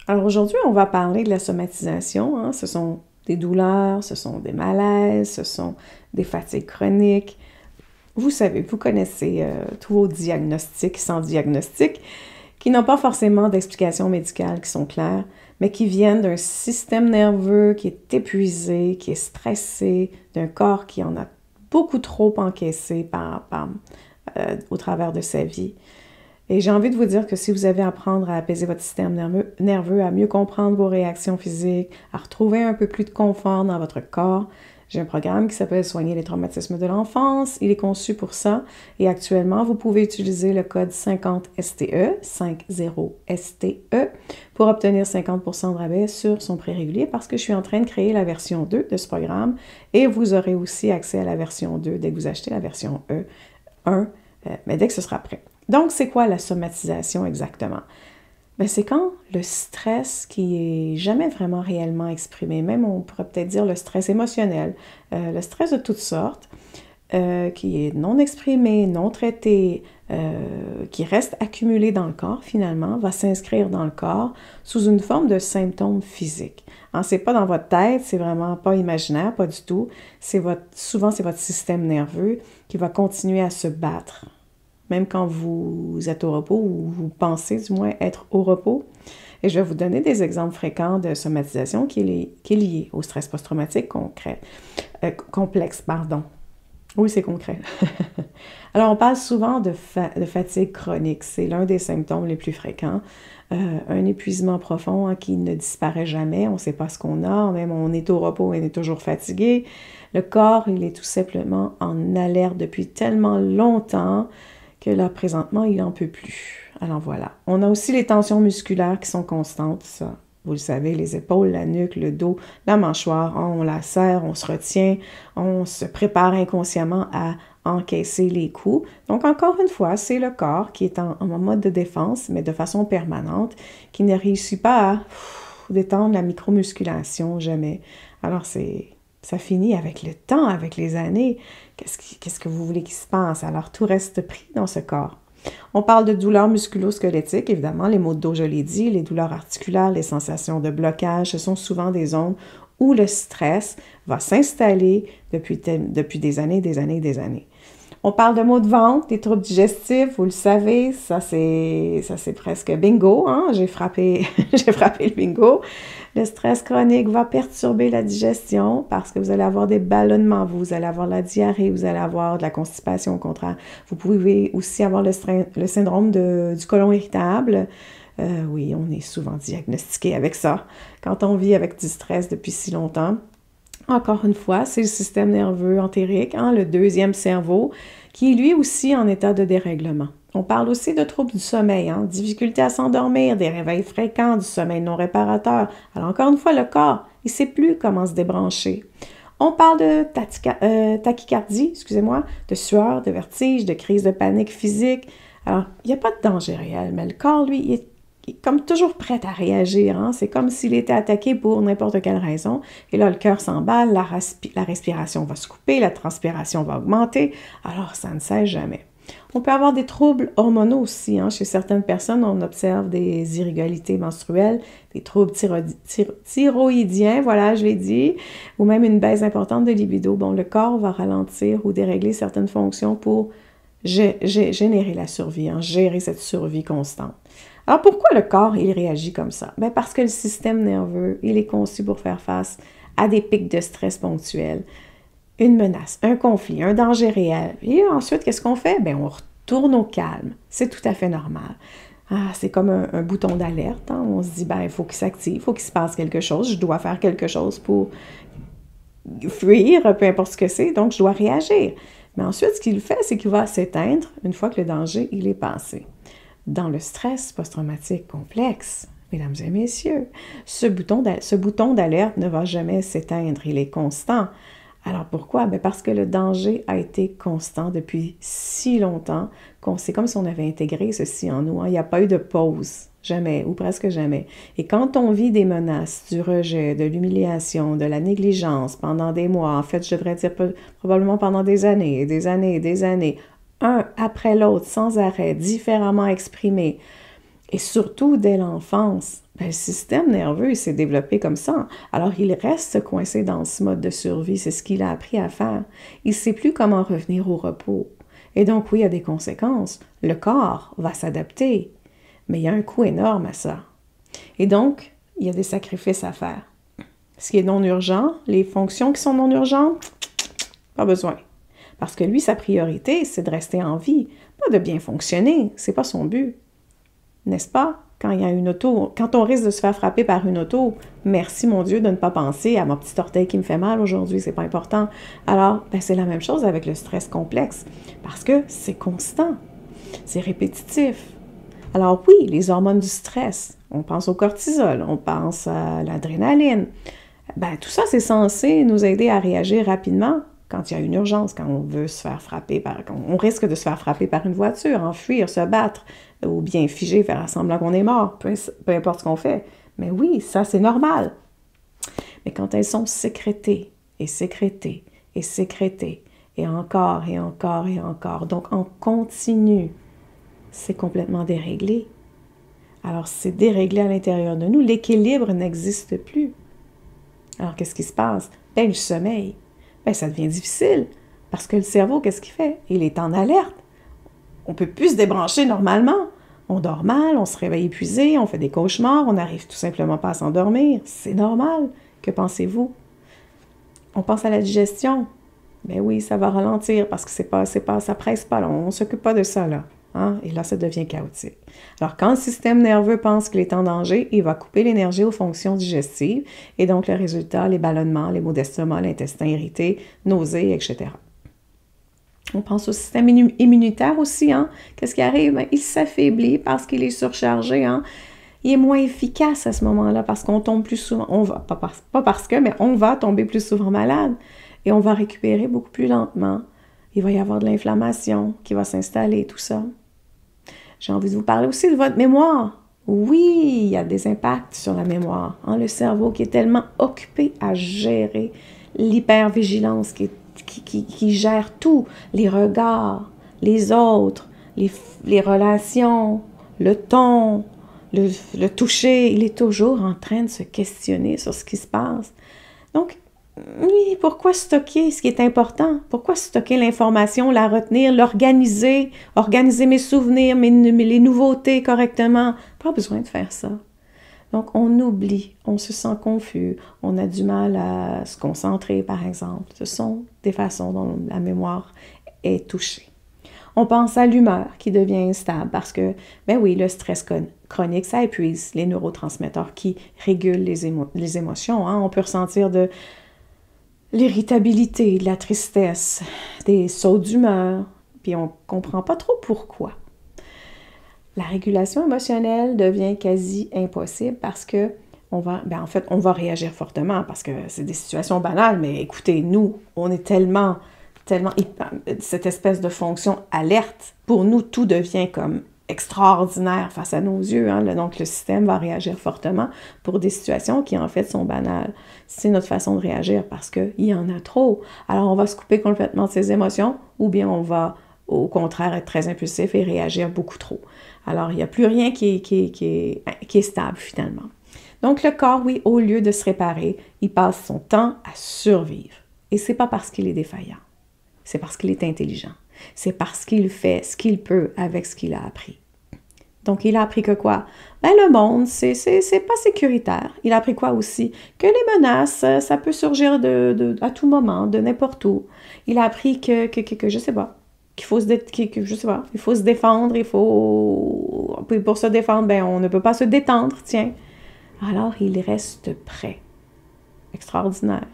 Alors aujourd'hui, on va parler de la somatisation, hein. Ce sont des douleurs, ce sont des malaises, ce sont des fatigues chroniques. Vous savez, vous connaissez tous vos diagnostics sans diagnostic, qui n'ont pas forcément d'explications médicales qui sont claires, mais qui viennent d'un système nerveux qui est épuisé, qui est stressé, d'un corps qui en a beaucoup trop encaissé au travers de sa vie. Et j'ai envie de vous dire que si vous avez à apprendre à apaiser votre système nerveux, à mieux comprendre vos réactions physiques, à retrouver un peu plus de confort dans votre corps, j'ai un programme qui s'appelle Soigner les traumatismes de l'enfance. Il est conçu pour ça. Et actuellement, vous pouvez utiliser le code 50STE, 50STE, pour obtenir 50% de rabais sur son prix régulier parce que je suis en train de créer la version 2 de ce programme. Et vous aurez aussi accès à la version 2 dès que vous achetez la version 1, mais dès que ce sera prêt. Donc, c'est quoi la somatisation exactement? Ben, c'est quand le stress qui est jamais vraiment réellement exprimé, même on pourrait peut-être dire le stress émotionnel, le stress de toutes sortes, qui est non exprimé, non traité, qui reste accumulé dans le corps finalement, va s'inscrire dans le corps sous une forme de symptômes physiques. Hein, c'est pas dans votre tête, c'est vraiment pas imaginaire, pas du tout. Souvent, c'est votre système nerveux qui va continuer à se battre même quand vous êtes au repos ou vous pensez du moins être au repos. Et je vais vous donner des exemples fréquents de somatisation qui est lié au stress post-traumatique complexe. Oui, c'est concret. Alors, on parle souvent de fatigue chronique. C'est l'un des symptômes les plus fréquents. Un épuisement profond qui ne disparaît jamais. On ne sait pas ce qu'on a. Même on est au repos et on est toujours fatigué. Le corps, il est tout simplement en alerte depuis tellement longtemps que là, présentement, il n'en peut plus. Alors voilà. On a aussi les tensions musculaires qui sont constantes, ça. Vous le savez, les épaules, la nuque, le dos, la mâchoire, on la serre, on se retient, on se prépare inconsciemment à encaisser les coups. Donc, encore une fois, c'est le corps qui est en mode de défense, mais de façon permanente, qui ne réussit pas à détendre la micromusculation, jamais. Alors, ça finit avec le temps, avec les années. Qu'est-ce que vous voulez qu'il se passe? Alors, tout reste pris dans ce corps. On parle de douleurs musculo-squelettiques, évidemment, les maux de dos, je l'ai dit, les douleurs articulaires, les sensations de blocage, ce sont souvent des zones où le stress va s'installer depuis des années, des années, des années. On parle de maux de ventre, des troubles digestifs, vous le savez, ça c'est presque bingo, hein? J'ai frappé le bingo. Le stress chronique va perturber la digestion parce que vous allez avoir des ballonnements, vous allez avoir la diarrhée, vous allez avoir de la constipation au contraire. Vous pouvez aussi avoir le syndrome du côlon irritable. Oui, on est souvent diagnostiqué avec ça quand on vit avec du stress depuis si longtemps. Encore une fois, c'est le système nerveux entérique, hein, le deuxième cerveau, qui est lui aussi en état de dérèglement. On parle aussi de troubles du sommeil, hein, difficulté à s'endormir, des réveils fréquents, du sommeil non réparateur. Alors encore une fois, le corps, il ne sait plus comment se débrancher. On parle de tachycardie, de sueur, de vertige, de crise de panique physique. Alors, il n'y a pas de danger réel, mais le corps, lui, il est comme toujours prêt à réagir. Hein? C'est comme s'il était attaqué pour n'importe quelle raison. Et là, le cœur s'emballe, la respiration va se couper, la transpiration va augmenter. Alors, ça ne cesse jamais. On peut avoir des troubles hormonaux aussi. Hein? Chez certaines personnes, on observe des irrégularités menstruelles, des troubles thyroïdiens, voilà, je l'ai dit, ou même une baisse importante de libido. Bon, le corps va ralentir ou dérégler certaines fonctions pour générer la survie, hein? Gérer cette survie constante. Alors, pourquoi le corps, il réagit comme ça? Bien, parce que le système nerveux, il est conçu pour faire face à des pics de stress ponctuels, une menace, un conflit, un danger réel. Et ensuite, qu'est-ce qu'on fait? Bien, on retourne au calme. C'est tout à fait normal. Ah, c'est comme un bouton d'alerte. Hein? On se dit, bien, il faut qu'il s'active, il faut qu'il se passe quelque chose. Je dois faire quelque chose pour fuir, peu importe ce que c'est. Donc, je dois réagir. Mais ensuite, ce qu'il fait, c'est qu'il va s'éteindre une fois que le danger, il est passé. Dans le stress post-traumatique complexe, mesdames et messieurs, ce bouton d'alerte ne va jamais s'éteindre, il est constant. Alors pourquoi? Bien parce que le danger a été constant depuis si longtemps c'est comme si on avait intégré ceci en nous. Hein. Il n'y a pas eu de pause, jamais, ou presque jamais. Et quand on vit des menaces, du rejet, de l'humiliation, de la négligence pendant des mois, en fait, je devrais dire probablement pendant des années, et des années, et des années, un après l'autre, sans arrêt, différemment exprimé, Et surtout dès l'enfance, ben, le système nerveux il s'est développé comme ça. Alors il reste coincé dans ce mode de survie. C'est ce qu'il a appris à faire. Il ne sait plus comment revenir au repos. Et donc oui, il y a des conséquences. Le corps va s'adapter. Mais il y a un coût énorme à ça. Et donc, il y a des sacrifices à faire. Ce qui est non urgent, les fonctions qui sont non urgentes, pas besoin. Parce que lui, sa priorité, c'est de rester en vie, pas de bien fonctionner. C'est pas son but. N'est-ce pas? Quand il y a une auto, quand on risque de se faire frapper par une auto, merci mon Dieu de ne pas penser à mon petit orteil qui me fait mal aujourd'hui, c'est pas important. Alors, ben, c'est la même chose avec le stress complexe, parce que c'est constant, c'est répétitif. Alors oui, les hormones du stress, on pense au cortisol, on pense à l'adrénaline. Ben, tout ça, c'est censé nous aider à réagir rapidement quand il y a une urgence, quand on veut se faire frapper, quand on risque de se faire frapper par une voiture, enfuir, se battre, ou bien figer, faire semblant qu'on est mort, peu importe ce qu'on fait. Mais oui, ça, c'est normal. Mais quand elles sont sécrétées, et sécrétées, et sécrétées, et encore, et encore, et encore, donc on continue, c'est complètement déréglé. Alors, c'est déréglé à l'intérieur de nous. L'équilibre n'existe plus. Alors, qu'est-ce qui se passe? Ben, le sommeil. Ben, ça devient difficile. Parce que le cerveau, qu'est-ce qu'il fait? Il est en alerte. On ne peut plus se débrancher normalement. On dort mal, on se réveille épuisé, on fait des cauchemars, on n'arrive tout simplement pas à s'endormir. C'est normal. Que pensez-vous? On pense à la digestion. Ben oui, ça va ralentir parce que ça presse pas, là. On ne s'occupe pas de ça, là. Hein? Et là, ça devient chaotique. Alors, quand le système nerveux pense qu'il est en danger, il va couper l'énergie aux fonctions digestives et donc le résultat, les ballonnements, les maux d'estomac, l'intestin irrité, nausées, etc. On pense au système immunitaire aussi. Hein? Qu'est-ce qui arrive? Ben, il s'affaiblit parce qu'il est surchargé. Hein? Il est moins efficace à ce moment-là parce qu'on tombe plus souvent. Pas parce que, mais on va tomber plus souvent malade et on va récupérer beaucoup plus lentement. Il va y avoir de l'inflammation qui va s'installer, tout ça. J'ai envie de vous parler aussi de votre mémoire. Oui, il y a des impacts sur la mémoire. Hein? Le cerveau qui est tellement occupé à gérer l'hypervigilance, qui gère tout, les regards, les autres, les relations, le ton, le toucher. Il est toujours en train de se questionner sur ce qui se passe. Donc, oui, pourquoi stocker ce qui est important? Pourquoi stocker l'information, la retenir, l'organiser, organiser mes souvenirs, les nouveautés correctement? Pas besoin de faire ça. Donc, on oublie, on se sent confus, on a du mal à se concentrer, par exemple. Ce sont des façons dont la mémoire est touchée. On pense à l'humeur qui devient instable parce que, ben oui, le stress chronique, ça épuise les neurotransmetteurs qui régulent les émotions. Hein? On peut ressentir de l'irritabilité, de la tristesse, des sauts d'humeur, puis on ne comprend pas trop pourquoi. La régulation émotionnelle devient quasi impossible parce que on va réagir fortement parce que c'est des situations banales, mais écoutez, nous, on est tellement cette espèce de fonction alerte, pour nous, tout devient comme extraordinaire face à nos yeux. Hein? Donc, le système va réagir fortement pour des situations qui, en fait, sont banales. C'est notre façon de réagir parce qu'il y en a trop. Alors, on va se couper complètement de ses émotions ou bien on va, au contraire, être très impulsif et réagir beaucoup trop. Alors, il n'y a plus rien qui est stable, finalement. Donc, le corps, oui, au lieu de se réparer, il passe son temps à survivre. Et c'est pas parce qu'il est défaillant. C'est parce qu'il est intelligent. C'est parce qu'il fait ce qu'il peut avec ce qu'il a appris. Donc, il a appris que quoi? Ben, le monde, c'est pas sécuritaire. Il a appris quoi aussi? Que les menaces, ça peut surgir à tout moment, de n'importe où. Il a appris que je sais pas, qu'il faut il faut se défendre, puis pour se défendre, ben, on ne peut pas se détendre, tiens. Alors, il reste prêt. Extraordinaire.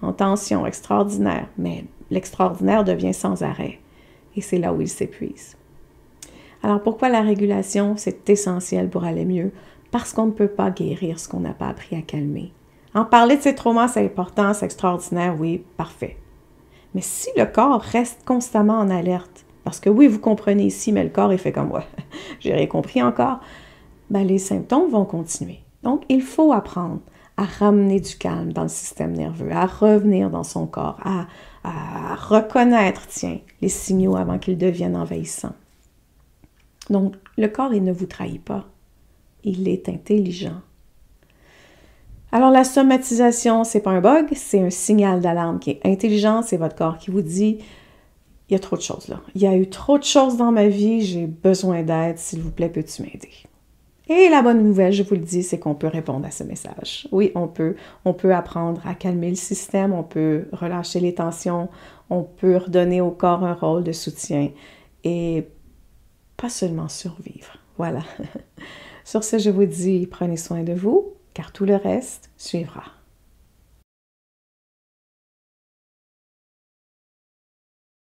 En tension, extraordinaire. Mais l'extraordinaire devient sans arrêt. Et c'est là où il s'épuise. Alors, pourquoi la régulation, c'est essentiel pour aller mieux? Parce qu'on ne peut pas guérir ce qu'on n'a pas appris à calmer. En parler de ses traumas, c'est important, c'est extraordinaire, oui, parfait. Mais si le corps reste constamment en alerte, parce que oui, vous comprenez ici, mais le corps, il fait comme, ouais, j'ai rien compris encore, ben, les symptômes vont continuer. Donc, il faut apprendre à ramener du calme dans le système nerveux, à revenir dans son corps, à reconnaître, tiens, les signaux avant qu'ils deviennent envahissants. Donc, le corps, il ne vous trahit pas. il est intelligent. Alors, la somatisation, c'est pas un bug, c'est un signal d'alarme qui est intelligent, c'est votre corps qui vous dit « Il y a trop de choses là. Il y a eu trop de choses dans ma vie, j'ai besoin d'aide, s'il vous plaît, peux-tu m'aider? » Et la bonne nouvelle, je vous le dis, c'est qu'on peut répondre à ce message. Oui, on peut apprendre à calmer le système, on peut relâcher les tensions, on peut redonner au corps un rôle de soutien et pas seulement survivre. Voilà. Sur ce, je vous dis, prenez soin de vous, car tout le reste suivra.